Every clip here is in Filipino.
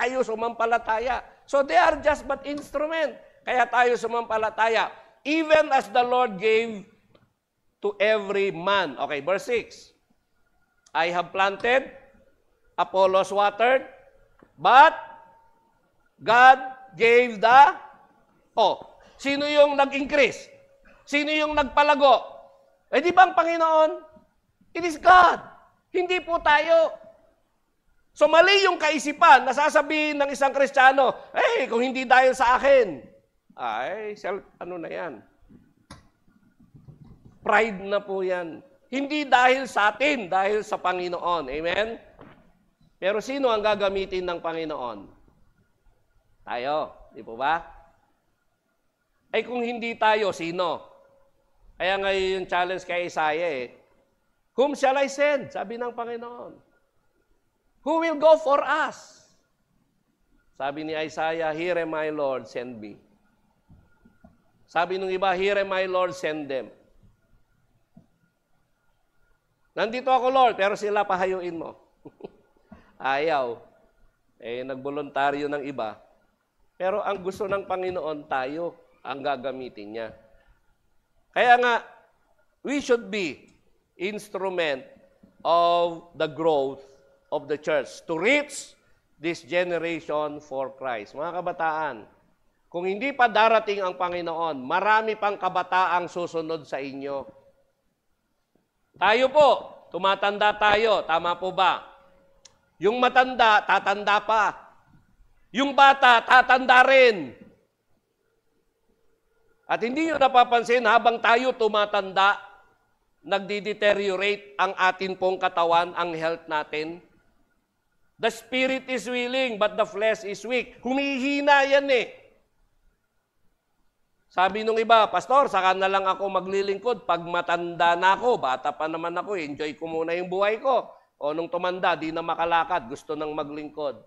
tayo sumampalataya. So they are just but instrument. Kaya tayo sumampalataya. Even as the Lord gave to every man. Okay, verse 6. I have planted, Apollos watered, but God gave the... sino yung nag-increase? Sino yung nagpalago? Di ba ang Panginoon? It is God. Hindi po tayo. So mali yung kaisipan na sasabihin ng isang Kristiyano, kung hindi dahil sa akin, ano na yan? Pride na po yan. Hindi dahil sa atin, dahil sa Panginoon. Amen? Pero sino ang gagamitin ng Panginoon? Tayo. Di po ba? Kung hindi tayo, sino? Kaya ngayon yung challenge kay Isaiah whom shall I send? Sabi ng Panginoon. Who will go for us? Sabi ni Isaiah, here am I, Lord, send me. Sabi nung iba, here am I, Lord, send them. Nandito ako, Lord, pero sila pahayuin mo. Ayaw. Nagboluntaryo ng iba. Pero ang gusto ng Panginoon, tayo ang gagamitin niya. Kaya nga, we should be instrument of the growth of the church to reach this generation for Christ. Mga kabataan, kung hindi pa darating ang Panginoon, marami pang kabataang susunod sa inyo. Tayo po, tumatanda tayo. Tama po ba? Yung matanda, tatanda pa. Yung bata, tatanda rin. At hindi nyo napapansin, habang tayo tumatanda, nagdi-deteriorate ang atin pong katawan, ang health natin. The spirit is willing, but the flesh is weak. Humihina yan Sabi nung iba, Pastor, saka na lang ako maglilingkod pag matanda na ako. Bata pa naman ako, enjoy ko muna yung buhay ko. O nung tumanda, di na makalakad, gusto nang maglingkod.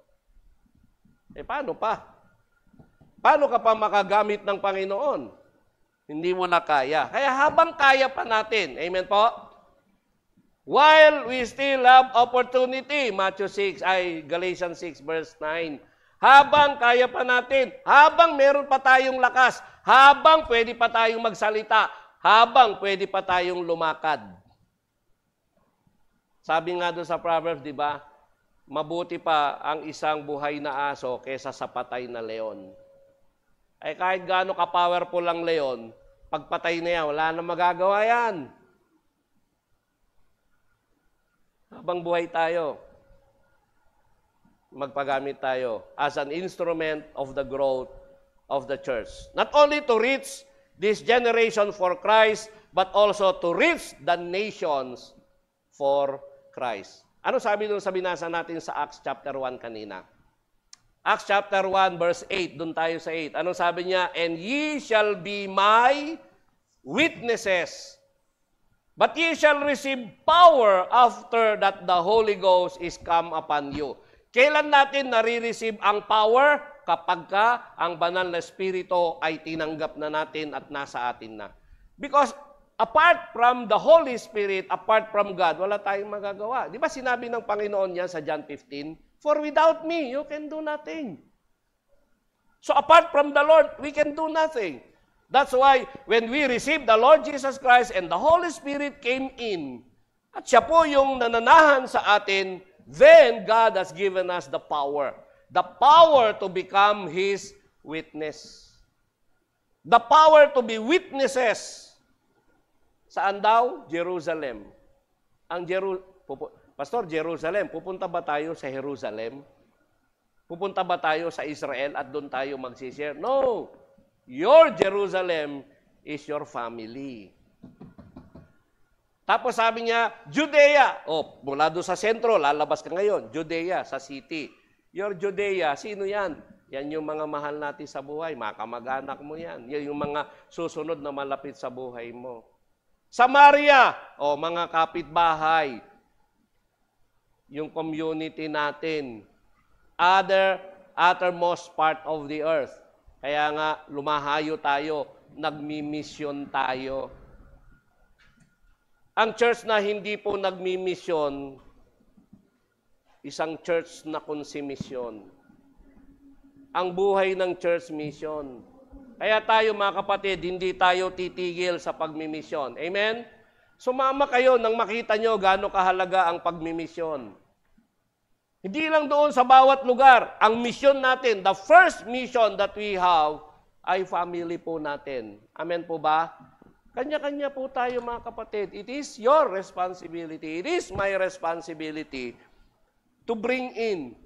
Paano pa? Paano ka pa makagamit ng Panginoon? Hindi mo na kaya. Kaya habang kaya pa natin, amen po? While we still have opportunity, Galatians 6 verse 9, habang kaya pa natin, habang meron pa tayong lakas, habang pwede pa tayong magsalita, habang pwede pa tayong lumakad. Sabi nga doon sa Proverbs, di ba? Mabuti pa ang isang buhay na aso kaysa sa patay na leon. Kahit gaano ka-powerful ang leon, pagpatay na yan, wala na magagawa yan. Habang buhay tayo, magpagamit tayo as an instrument of the growth of the church. Not only to reach this generation for Christ, but also to reach the nations for Christ. Ano sabi doon sa binasa natin sa Acts chapter 1 kanina? Acts chapter 1 verse 8, doon tayo sa 8. Anong sabi niya? And ye shall be my witnesses, but ye shall receive power after that the Holy Ghost is come upon you. Kailan natin nare-receive ang power? Kapag ang banal na Espiritu ay tinanggap na natin at nasa atin na. Because apart from the Holy Spirit, apart from God, wala tayong magagawa. Di ba sinabi ng Panginoon yan sa John 15? For without me, you can do nothing. So apart from the Lord, we can do nothing. That's why when we received the Lord Jesus Christ and the Holy Spirit came in, at siya po yung nananahan sa atin, then God has given us the power. The power to become His witness. The power to be witnesses. Saan daw? Jerusalem. Pastor, Jerusalem, pupunta ba tayo sa Jerusalem? Pupunta ba tayo sa Israel at doon tayo magsishare? No! Your Jerusalem is your family. Tapos sabi niya, Judea. Mula doon sa sentro, lalabas ka ngayon. Judea, sa city. Your Judea, sino yan? Yan yung mga mahal natin sa buhay. Mga kamag-anak mo yan. Yan yung mga susunod na malapit sa buhay mo. Samaria, mga kapitbahay. Yung community natin. Uttermost part of the earth. Kaya nga, lumahayo tayo, nagmimisyon tayo. Ang church na hindi po nagmimisyon, isang church na konsumisyon. ang buhay ng church mission. Kaya tayo mga kapatid, hindi tayo titigil sa pagmimisyon. Amen? Sumama kayo nang makita nyo gaano kahalaga ang pagmimisyon. Hindi lang doon sa bawat lugar. Ang mission natin, the first mission that we have, ay family po natin. Amen po ba? Kanya-kanya po tayo mga kapatid. It is your responsibility. It is my responsibility to bring in,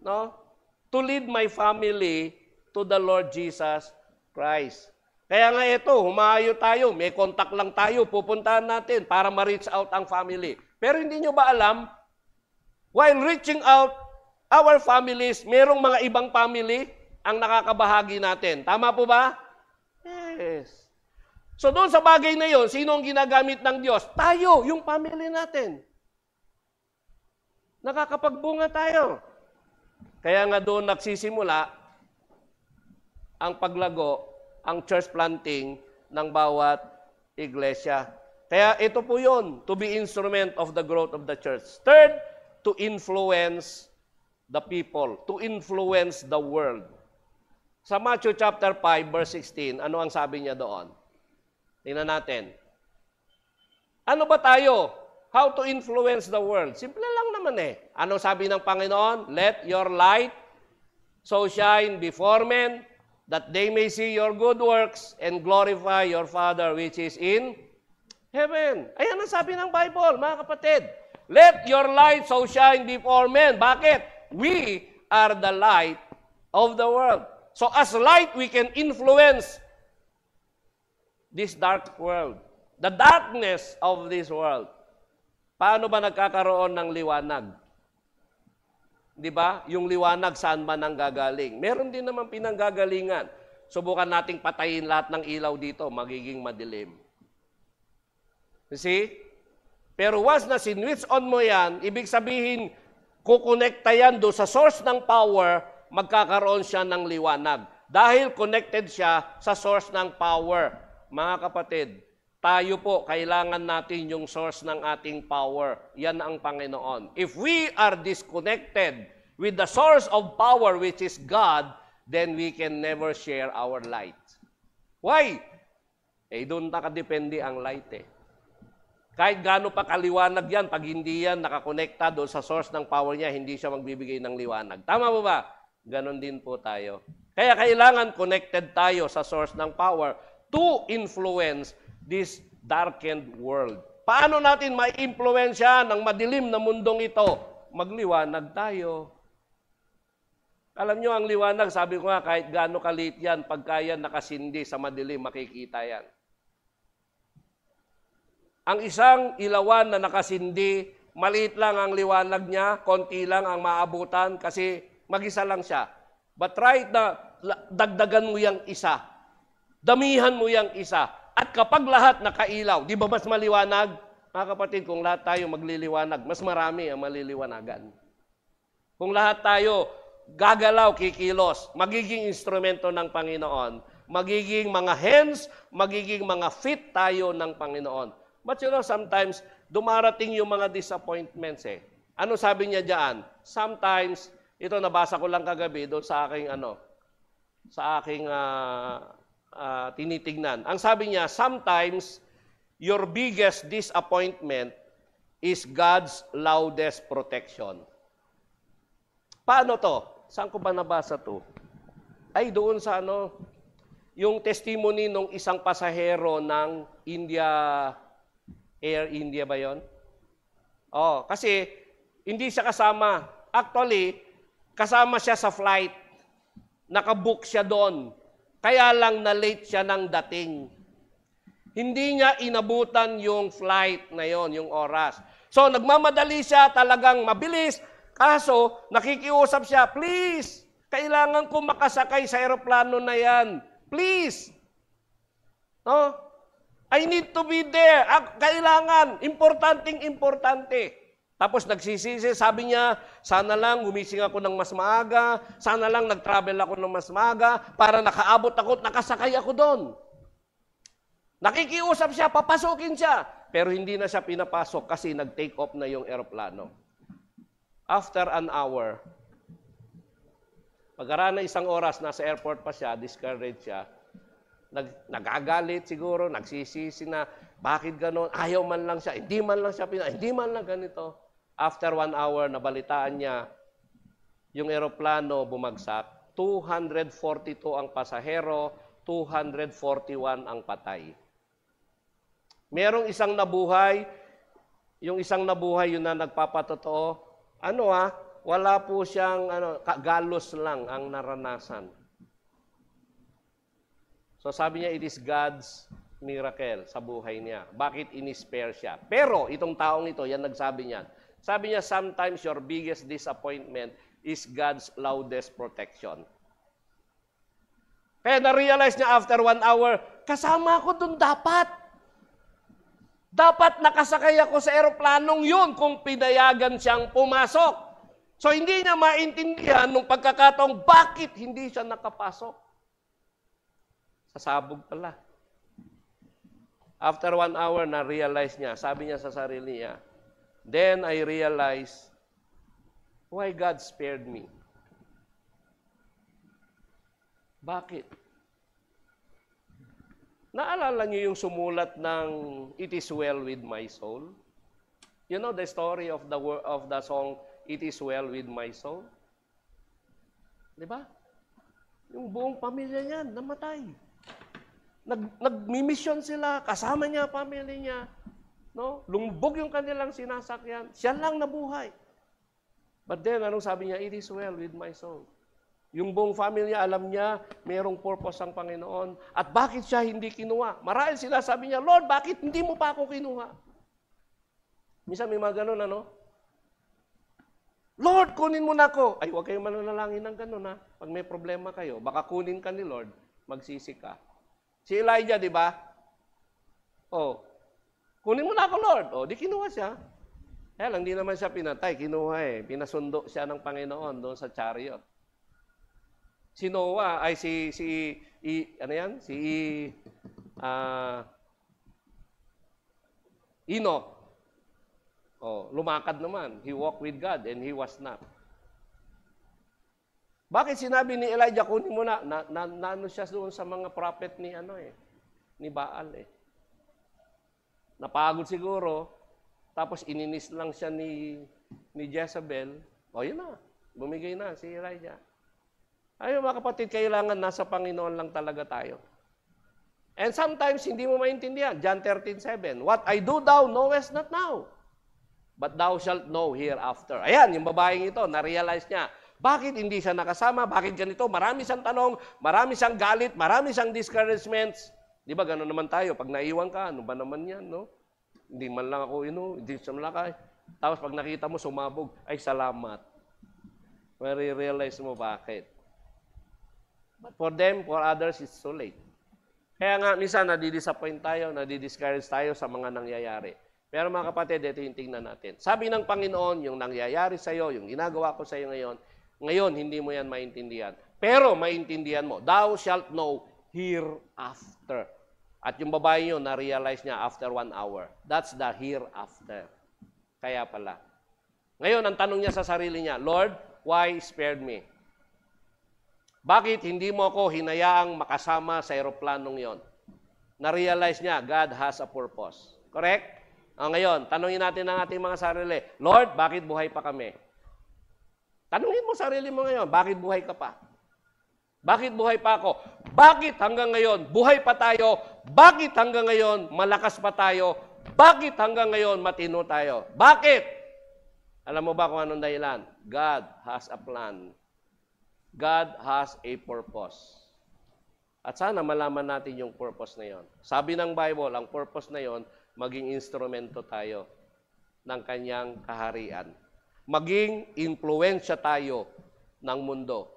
to lead my family to the Lord Jesus Christ. Kaya nga ito, humayo tayo, may contact lang tayo, pupuntahan natin para ma-reach out ang family. Pero hindi nyo ba alam, while reaching out our families, merong mga ibang family ang nakakabahagi natin. Tama po ba? Yes. So doon sa bagay na yon, sino ang ginagamit ng Diyos? Tayo, yung family natin. Nakakapagbunga tayo. Kaya nga doon nagsisimula ang paglago, ang church planting ng bawat iglesia. Kaya ito po yun, to be instrument of the growth of the church. Third, to influence the people, to influence the world. Sa Matthew chapter 5, verse 16, ano ang sabi niya doon? Tingnan natin. Ano ba tayo? How to influence the world? Simple lang naman eh. Ano sabi ng Panginoon? Let your light so shine before men, that they may see your good works and glorify your Father which is in heaven. Ayan ang sabi ng Bible, mga kapatid. Let your light so shine before men. Bakit? We are the light of the world. So as light, we can influence this dark world. The darkness of this world. Paano ba nagkakaroon ng liwanag? Di ba? Yung liwanag saan ba nang gagaling? Meron din naman pinanggagalingan. Subukan nating patayin lahat ng ilaw dito, magiging madilim. You see? Pero once na sinwitch on mo yan, ibig sabihin, kukonekta yan do sa source ng power, magkakaroon siya ng liwanag. Dahil connected siya sa source ng power. Mga kapatid, tayo po, kailangan natin yung source ng ating power. Yan ang Panginoon. If we are disconnected with the source of power, which is God, then we can never share our light. Why? Doon nakadepende ang light eh. Kahit gaano pa kaliwanag yan, pag hindi yan nakakonekta doon sa source ng power niya, hindi siya magbibigay ng liwanag. Tama po ba? Ganon din po tayo. Kaya kailangan connected tayo sa source ng power to influence this darkened world. Paano natin ma-impluwensya ng madilim na mundong ito? Magliwanag tayo. Alam nyo, ang liwanag, sabi ko nga, kahit gaano kaliit yan, pagka yan nakasindi sa madilim, makikita yan. Ang isang ilawan na nakasindi, maliit lang ang liwanag niya, konti lang ang maabutan kasi mag-isa lang siya. But right na, dagdagan mo yung isa. Damihan mo yung isa. At kapag lahat nakailaw, di ba mas maliwanag? Mga kapatid, kung lahat tayo magliliwanag, mas marami ang maliliwanagan. Kung lahat tayo gagalaw, kikilos, magiging instrumento ng Panginoon, magiging mga hands, magiging mga feet tayo ng Panginoon. But you know, sometimes, dumarating yung mga disappointments eh. Ano sabi niya diyan? Sometimes, ito nabasa ko lang kagabi doon sa aking tinitignan. Ang sabi niya, sometimes, your biggest disappointment is God's loudest protection. Paano to? Saan ko ba nabasa to? Ay, doon sa yung testimony ng isang pasahero ng Air India ba yon? Oh, kasi hindi siya kasama. Actually, kasama siya sa flight. Nakabook siya doon. Kaya lang na-late siya ng dating. Hindi niya inabutan yung flight na yon, yung oras. So, nagmamadali siya talagang mabilis. Kaso, nakikiusap siya, please, kailangan ko makasakay sa aeroplano na yan. Please. No? I need to be there. Kailangan. Importante. Tapos nagsisisi, sabi niya, sana lang gumising ako ng mas maaga, sana lang nag-travel ako ng mas maaga, para nakaabot ako at nakasakay ako doon. Nakikiusap siya, papasukin siya. Pero hindi na siya pinapasok kasi nag-take off na yung aeroplano. After an hour, Pagkaraan ng isang oras, nasa airport pa siya, discouraged siya, nagagalit siguro, nagsisisi na, bakit gano'n? Ayaw man lang siya, hindi man lang siya, hindi man lang ganito. After 1 hour, nabalitaan niya, yung eroplano bumagsak, 242 ang pasahero, 241 ang patay. Merong isang nabuhay, yung isang nabuhay yun na nagpapatotoo, wala po siyang, galos lang ang naranasan. So sabi niya, it is God's miracle sa buhay niya. Bakit in-spare siya? Pero itong taong ito, yan nagsabi niya. Sabi niya, sometimes your biggest disappointment is God's loudest protection. Kaya na-realize niya after 1 hour, kasama ko dun dapat. Dapat nakasakay ako sa eroplanong yun kung pinayagan siyang pumasok. So hindi niya maintindihan nung pagkakataong bakit hindi siya nakapasok. Sasabog pala. After 1 hour, na-realize niya, sabi niya sa sarili niya, then I realized why God spared me. Bakit? Naalala niyo yung sumulat ng It is well with my soul? You know the story of the song It is well with my soul? Di ba? Yung buong pamilya niya namatay. Nagmi-mission sila, kasama niya pamilya niya. No? Lumbog yung kanilang sinasakyan. Siya lang nabuhay. But then, anong sabi niya? It is well with my soul. Yung buong family niya, alam niya, mayroong purpose ang Panginoon. At bakit siya hindi kinuha? Marahil sila sabi niya, Lord, bakit hindi mo pa ako kinuha? Minsan may mga ganun, Lord, kunin mo na ako. Ay, huwag kayong mananalangin ng ganun, Pag may problema kayo, baka kunin ka ni Lord, magsisi ka. Si Elijah, di ba? Kunin mo na ako, Lord. Di kinuha siya. Kaya lang, di naman siya pinatay. Kinuha Pinasundo siya ng Panginoon doon sa chariot. Si Noah, ay Enoch. Lumakad naman. He walked with God and he was not. Bakit sinabi ni Elijah, kunin mo na siya doon sa mga prophet ni Baal Napagod siguro, tapos ininis lang siya ni Jezebel. Yun na. Bumigay na si Elijah. Ayun mga kapatid, kailangan nasa Panginoon lang talaga tayo. And sometimes, hindi mo maintindihan. John 13:7, what I do thou knowest not now, but thou shalt know hereafter. Ayan, yung babaeng ito, na-realize niya, bakit hindi siya nakasama? Bakit ganito? Marami siyang tanong, marami siyang galit, marami siyang discouragements. Di ba, gano'n naman tayo. Pag naiwan ka, ano ba naman yan, no? Hindi man lang ako, hindi siya malakay. Tapos pag nakita mo, sumabog, ay salamat. Mari-realize mo bakit. But for them, for others, it's too late. Kaya nga, minsan, nadidisappoint tayo, nadidiscourage tayo sa mga nangyayari. Pero mga kapatid, ito yung tingnan natin. Sabi ng Panginoon, yung nangyayari sa iyo, yung ginagawa ko sa iyo ngayon, hindi mo yan maintindihan. Pero maintindihan mo, thou shalt know hereafter. At yung babae yun, na-realize niya after 1 hour. That's the hereafter. Kaya pala. Ngayon, ang tanong niya sa sarili niya, Lord, why spared me? Bakit hindi mo ako hinayaang makasama sa eroplanong yon? Na-realize niya, God has a purpose. Correct? Ngayon, tanungin natin ang ating mga sarili, Lord, bakit buhay pa kami? Tanungin mo sarili mo ngayon, bakit buhay ka pa? Bakit buhay pa ako? Bakit hanggang ngayon buhay pa tayo? Bakit hanggang ngayon malakas pa tayo? Bakit hanggang ngayon matino tayo? Bakit? Alam mo ba kung anong dahilan? God has a plan. God has a purpose. At sana malaman natin yung purpose na yon. Sabi ng Bible, ang purpose na yon, maging instrumento tayo ng kanyang kaharian. Maging impluwensya tayo ng mundo.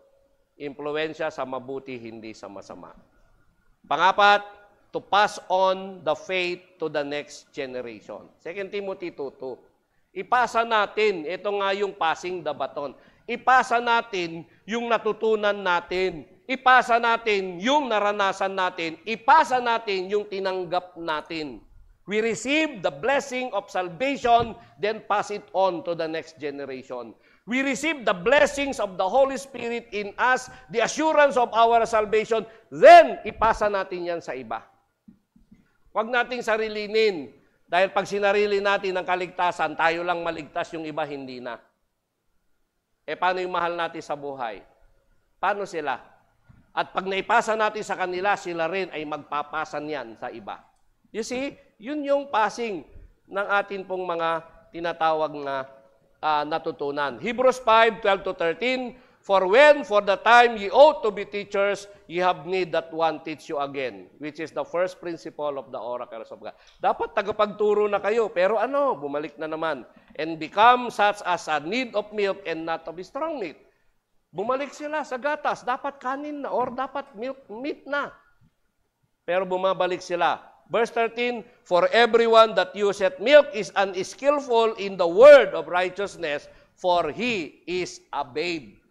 Impluwensya sa mabuti, hindi sa masama. Pangapat, to pass on the faith to the next generation. 2 Timothy 2:2. Ipasa natin, ito nga yung passing the baton. Ipasa natin yung natutunan natin. Ipasa natin yung naranasan natin. Ipasa natin yung tinanggap natin. We receive the blessing of salvation, then pass it on to the next generation. We receive the blessings of the Holy Spirit in us, the assurance of our salvation, then ipasa natin yan sa iba. Huwag nating sarilinin. Dahil pag sinarili natin ang kaligtasan, tayo lang maligtas, yung iba hindi na. Paano yung mahal natin sa buhay? Paano sila? At pag naipasa natin sa kanila, sila rin ay magpapasan yan sa iba. You see, yun yung passing ng atin pong mga tinatawag na natutunan. Hebrews 5:12-13, For when, for the time ye ought to be teachers, ye have need that one teach you again, which is the first principle of the oracles of God. Dapat tagapagturo na kayo, pero bumalik na naman. And become such as a need of milk and not of strong meat. Bumalik sila sa gatas, dapat kanin na or dapat meat na. Pero bumabalik sila. Verse 13, For everyone that useth milk is unskillful in the word of righteousness, for he is a babe.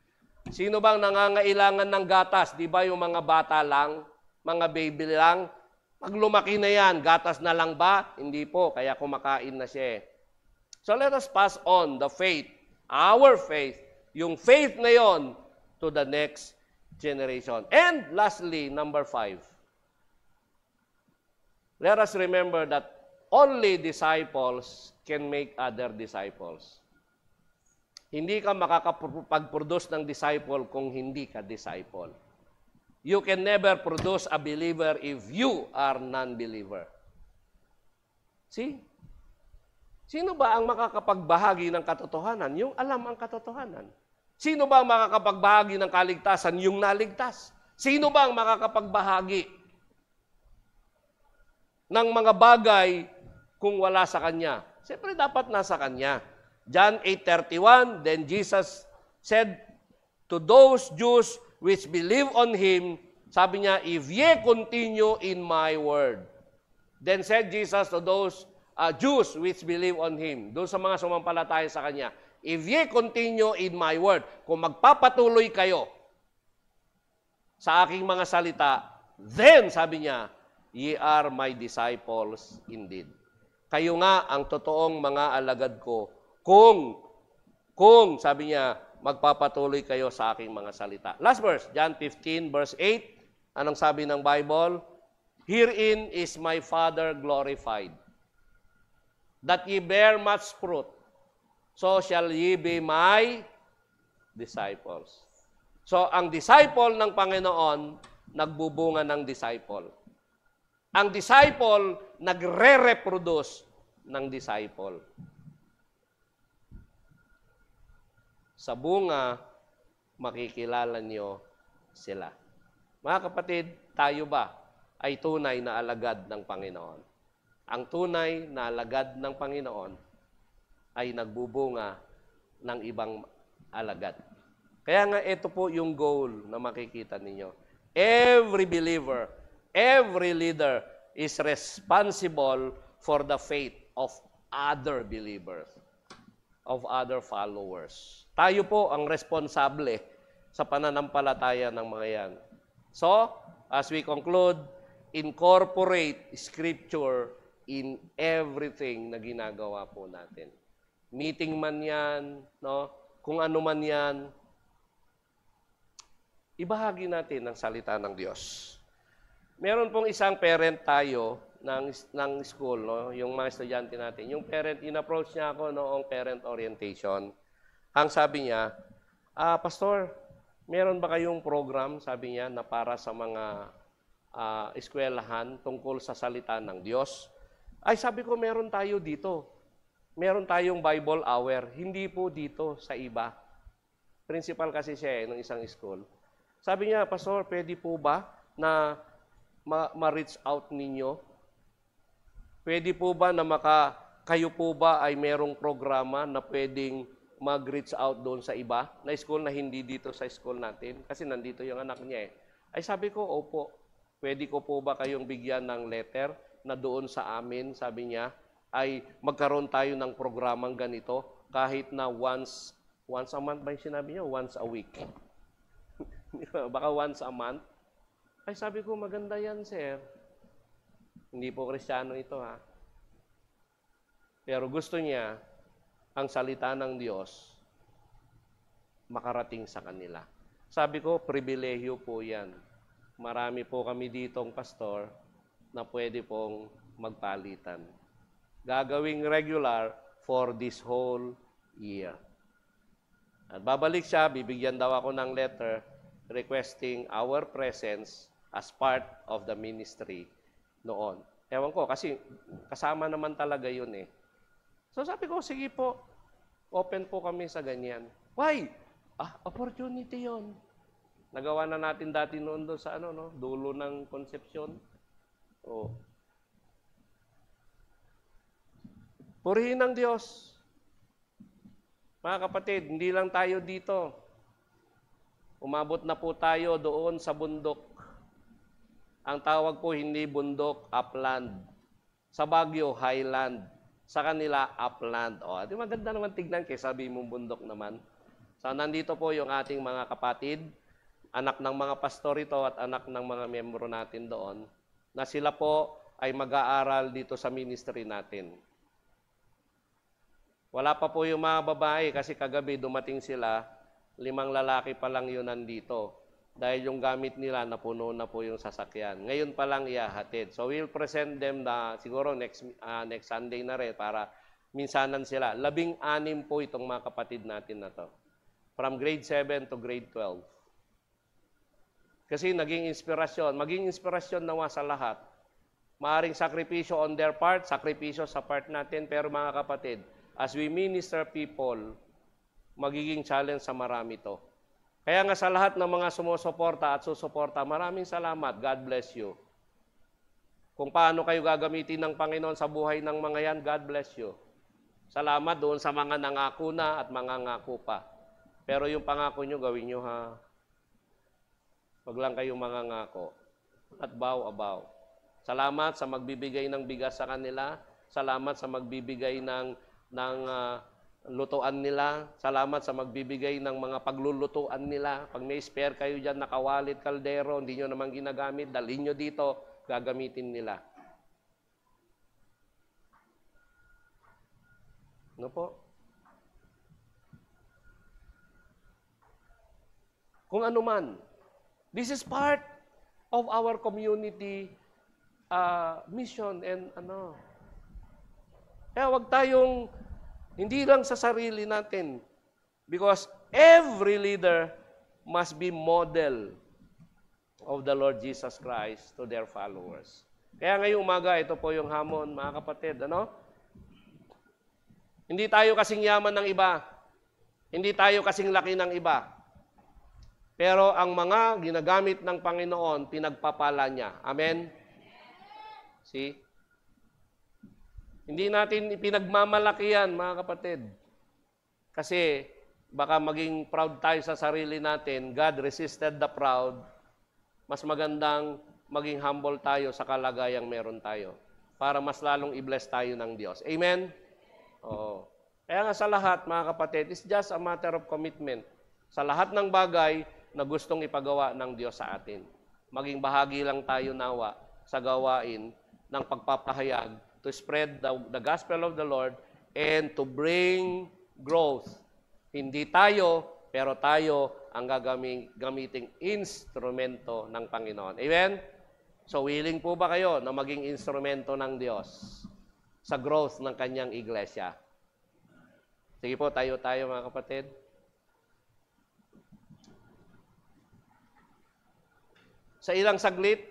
Sino bang nangangailangan ng gatas? Di ba yung mga bata lang, mga baby lang? Pag lumaki na yan, gatas na lang ba? Hindi po, kaya kumakain na siya. So let us pass on the faith, our faith, yung faith na yon to the next generation. And lastly, number 5. Let us remember that only disciples can make other disciples. Hindi ka makakapag-produce ng disciple kung hindi ka disciple. You can never produce a believer if you are non-believer. See? Sino ba ang makakapagbahagi ng katotohanan? Yung alam ang katotohanan. Sino ba ang makakapagbahagi ng kaligtasan? Yung naligtas. Sino ba ang makakapagbahagi ng mga bagay kung wala sa Kanya? Siyempre, dapat nasa Kanya. John 8:31, Then Jesus said to those Jews which believe on Him, sabi niya, If ye continue in my word. Then said Jesus to those Jews which believe on Him, doon sa mga sumampalataya sa Kanya, If ye continue in my word, kung magpapatuloy kayo sa aking mga salita, then, sabi niya, ye are my disciples indeed. Kayo nga ang totoong mga alagad ko kung sabi niya, magpapatuloy kayo sa aking mga salita. Last verse, John 15, verse 8. Anong sabi ng Bible? Herein is my Father glorified, that ye bear much fruit, so shall ye be my disciples. So, ang disciple ng Panginoon, nagbubunga ng disciple. Ang disciple, nagre-reproduce ng disciple. Sa bunga, makikilala niyo sila. Mga kapatid, tayo ba ay tunay na alagad ng Panginoon? Ang tunay na alagad ng Panginoon ay nagbubunga ng ibang alagad. Kaya nga ito po yung goal na makikita ninyo. Every believer, every leader is responsible for the faith of other believers, of other followers. Tayo po ang responsable sa pananampalataya ng mga yan. So, as we conclude, incorporate Scripture in everything na ginagawa po natin. Meeting man yan, no? Kung ano man yan, ibahagi natin ang salita ng Diyos. Meron pong isang parent tayo ng school, no? Yung mga estudyante natin. Yung parent, in-approach niya ako noong parent orientation. Ang sabi niya, Pastor, meron ba kayong program, sabi niya, na para sa mga eskwelahan tungkol sa salita ng Diyos? Ay, sabi ko, meron tayo dito. Meron tayong Bible hour. Hindi po dito sa iba. Principal kasi siya ng isang school. Sabi niya, Pastor, pwede po ba na ma-reach out ninyo? Pwede po ba na kayo po ba ay merong programa na pwedeng mag-reach out doon sa iba na school na hindi dito sa school natin? Kasi nandito yung anak niya eh. Ay sabi ko, opo, pwede ko po ba kayong bigyan ng letter na doon sa amin, sabi niya, ay magkaroon tayo ng programang ganito kahit na once a month ba yung sinabi niya? Once a week. Baka once a month. Ay sabi ko, maganda yan, sir. Hindi po Kristiyano ito, ha? Pero gusto niya ang salita ng Diyos makarating sa kanila. Sabi ko, pribilehyo po yan. Marami po kami ditong pastor na pwede pong magpalitan. Gagawing regular for this whole year. At babalik siya, bibigyan daw ako ng letter requesting our presence as part of the ministry noon. Ewan ko, kasi kasama naman talaga yun eh. So sabi ko, sige po, open po kami sa ganyan. Why? Opportunity yon. Nagawa na natin dati noon doon sa dulo ng Concepcion. Oh. Purihin ng Diyos. Mga kapatid, hindi lang tayo dito. Umabot na po tayo doon sa bundok. Ang tawag po hindi bundok, upland. Sa Baguio, highland. Sa kanila, upland. O, di maganda naman tignan kaya sabi mong bundok naman. So, nandito po yung ating mga kapatid, anak ng mga pastor ito at anak ng mga miyembro natin doon, na sila po ay mag-aaral dito sa ministry natin. Wala pa po yung mga babae kasi kagabi dumating sila, 5 lalaki pa lang yun nandito. Dahil yung gamit nila, napuno na po yung sasakyan. Ngayon pa lang ihahatid. So we'll present them na siguro next Sunday na rin para minsanan sila. 16 po itong mga kapatid natin na to. From grade 7 to grade 12. Kasi naging inspirasyon nawa sa lahat. Maaring sakripisyo on their part, sakripisyo sa part natin, pero mga kapatid, as we minister people, magiging challenge sa marami to. Kaya nga sa lahat ng mga sumusuporta at susuporta, maraming salamat. God bless you. Kung paano kayo gagamitin ng Panginoon sa buhay ng mga yan, God bless you. Salamat doon sa mga nangako na at mga ngako pa. Pero yung pangako nyo, gawin nyo ha. Wag lang kayong mga ngako. At bow. Salamat sa magbibigay ng bigas sa kanila. Salamat sa magbibigay ng lutuan nila. Salamat sa magbibigay ng mga paglulutuan nila. Pag may spare kayo dyan, nakawalit, kaldero, hindi nyo naman ginagamit, dalhin nyo dito, gagamitin nila. Ano po? Kung ano man. This is part of our community mission and Kaya wag tayong hindi lang sa sarili natin. Because every leader must be model of the Lord Jesus Christ to their followers. Kaya ngayong umaga, ito po yung hamon, mga kapatid. Hindi tayo kasing yaman ng iba. Hindi tayo kasing laki ng iba. Pero ang mga ginagamit ng Panginoon, pinagpapala niya. Amen? See? Hindi natin ipinagmamalaki yan, mga kapatid. Kasi baka maging proud tayo sa sarili natin. God resisted the proud. Mas magandang maging humble tayo sa kalagayang meron tayo. Para mas lalong i-bless tayo ng Diyos. Amen? Oo. Kaya nga sa lahat, mga kapatid, it's just a matter of commitment. Sa lahat ng bagay na gustong ipagawa ng Diyos sa atin. Maging bahagi lang tayo nawa sa gawain ng pagpapahayag to spread the gospel of the Lord and to bring growth. Hindi tayo, pero tayo ang gamiting instrumento ng Panginoon. Amen? So, willing po ba kayo na maging instrumento ng Diyos sa growth ng kanyang iglesia? Sige po, tayo mga kapatid. Sa ilang saglit,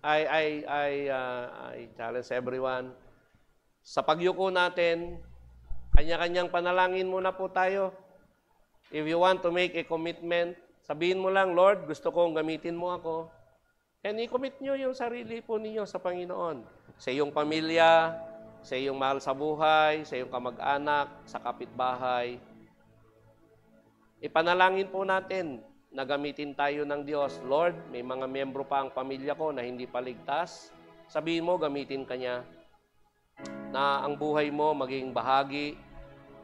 I challenge everyone. Sa pagyuko natin, kanya-kanyang panalangin muna po tayo. If you want to make a commitment, sabihin mo lang, Lord, gusto kong gamitin mo ako. And i-commit nyo yung sarili po ninyo sa Panginoon. Sa iyong pamilya, sa iyong mahal sa buhay, sa iyong kamag-anak, sa kapitbahay. Ipanalangin po natin na gamitin tayo ng Diyos. Lord, may mga miyembro pa ang pamilya ko na hindi pa ligtas. Sabihin mo, gamitin ka niya. Na ang buhay mo maging bahagi,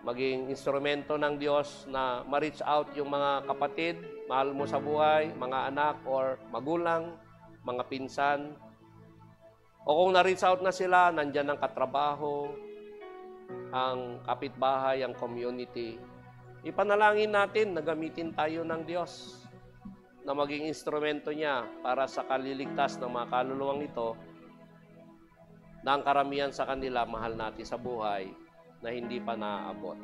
maging instrumento ng Diyos na ma-reach out yung mga kapatid, mahal mo sa buhay, mga anak or magulang, mga pinsan. O kung na-reach out na sila, nandyan ang katrabaho, ang kapitbahay, ang community. Ipanalangin natin na gamitin tayo ng Diyos na maging instrumento niya para sa kaliligtas ng mga kaluluwang ito na ang karamihan sa kanila mahal natin sa buhay na hindi pa naaabot.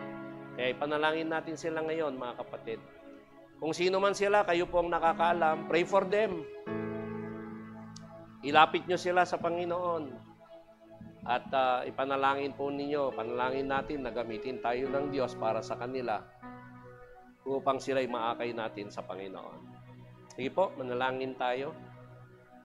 Kaya ipanalangin natin sila ngayon, mga kapatid. Kung sino man sila, kayo po ang nakakaalam, pray for them. Ilapit nyo sila sa Panginoon. At ipanalangin po ninyo, panalangin natin na gamitin tayo ng Diyos para sa kanila upang sila'y maakay natin sa Panginoon. Sige po, manalangin tayo.